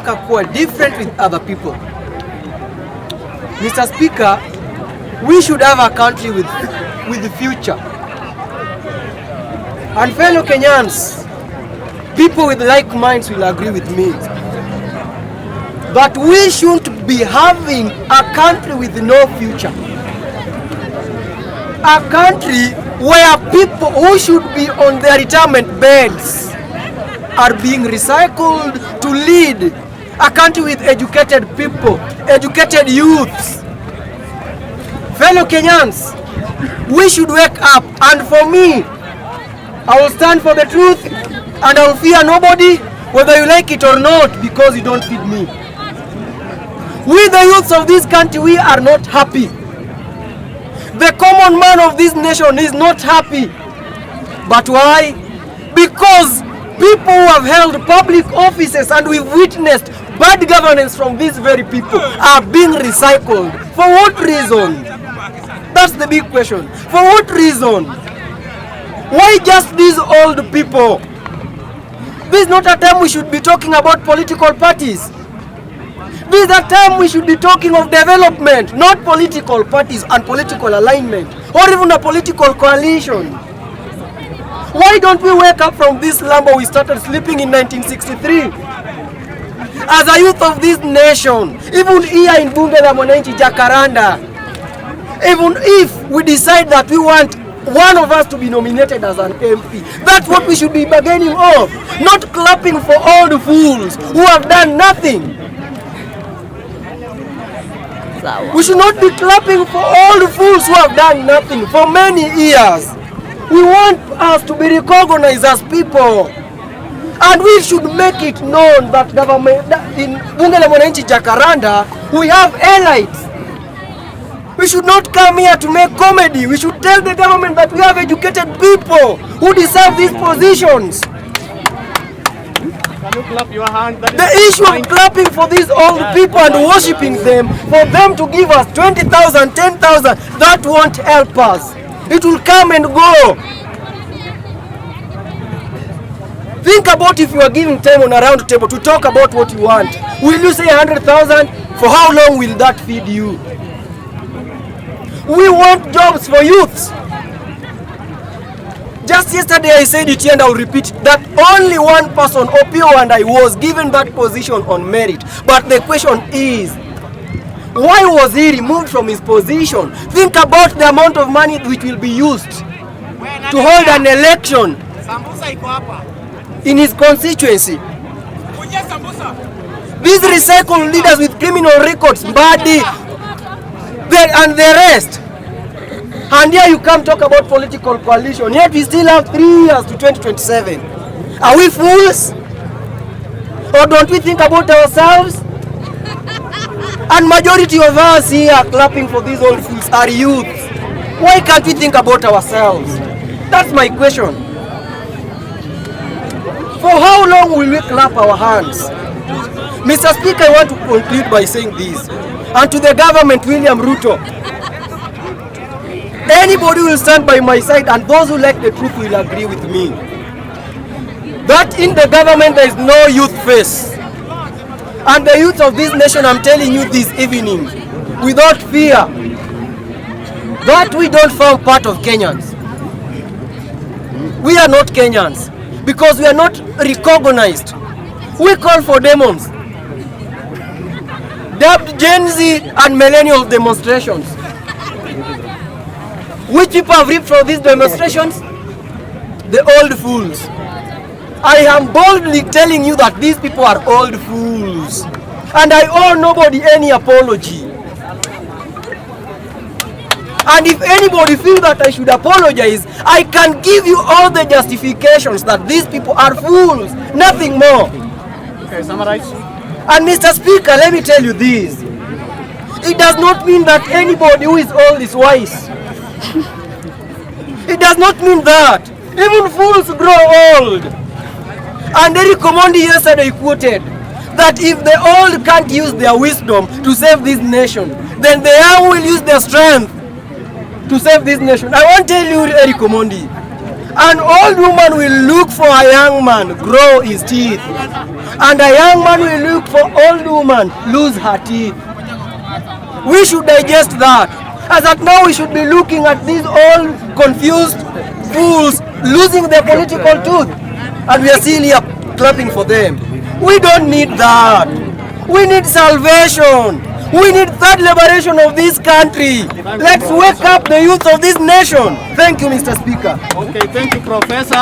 kuwa different with other people. Mr. Speaker, we should have a country with the future. And fellow Kenyans, people with like minds will agree with me that we shouldn't be having a country with no future. A country where people who should be on their retirement beds are being recycled to lead a country with educated people, educated youths. Fellow Kenyans, we should wake up, and for me, I will stand for the truth and I will fear nobody, whether you like it or not, because you don't feed me. We the youths of this country, we are not happy. The common man of this nation is not happy. But why? Because people who have held public offices and we've witnessed bad governance from these very people are being recycled. For what reason? That's the big question. For what reason? Why just these old people? This is not a time we should be talking about political parties. This is a time we should be talking of development, not political parties and political alignment, or even a political coalition. Why don't we wake up from this slumber we started sleeping in 1963? As a youth of this nation, even here in Bunge la Mwananchi Jacaranda, even if we decide that we want one of us to be nominated as an MP, that's what we should be bargaining of, not clapping for all the fools who have done nothing. We should not be clapping for all the fools who have done nothing for many years. We want us to be recognized as people. And we should make it known that government in Bunge la Mwananchi Jacaranda, we have elites. We should not come here to make comedy. We should tell the government that we have educated people who deserve these positions. Can you clap your hand? The issue of clapping for these old people and worshipping them, for them to give us 20,000, 10,000, that won't help us. It will come and go. Think about if you are giving time on a round table to talk about what you want. Will you say 100,000? For how long will that feed you? We want jobs for youths. Just yesterday I said it and I will repeat that only one person, Opio and I, was given that position on merit. But the question is, why was he removed from his position? Think about the amount of money which will be used to hold an election in his constituency. These recycled leaders with criminal records, Mbadi, and the rest. And here you come talk about political coalition, yet we still have 3 years to 2027. Are we fools? Or don't we think about ourselves? And majority of us here clapping for these old fools are youths. Why can't we think about ourselves? That's my question. For how long will we clap our hands? Mr. Speaker, I want to conclude by saying this. And to the government, William Ruto, anybody will stand by my side, and those who like the truth will agree with me, that in the government there is no youth face. And the youth of this nation, I'm telling you this evening, without fear, that we don't form part of Kenyans. We are not Kenyans because we are not recognized. We call for demons, dubbed Gen Z and millennial demonstrations. Which people have reaped from these demonstrations? The old fools. I am boldly telling you that these people are old fools. And I owe nobody any apology. And if anybody feels that I should apologize, I can give you all the justifications that these people are fools. Nothing more. Okay, summarize. And Mr. Speaker, let me tell you this. It does not mean that anybody who is old is wise. It does not mean that. Even fools grow old. And Eric Omondi yesterday quoted that if the old can't use their wisdom to save this nation, then the young will use their strength to save this nation. I want to tell you, Eric Omondi, An old woman will look for a young man grow his teeth, and a young man will look for old woman lose her teeth. We should digest that. As at now, we should be looking at these all confused fools losing their political tooth, and we are still here clapping for them. We don't need that. We need salvation. We need third liberation of this country. Let's wake up the youth of this nation. Thank you, Mr. Speaker. Okay, thank you, Professor.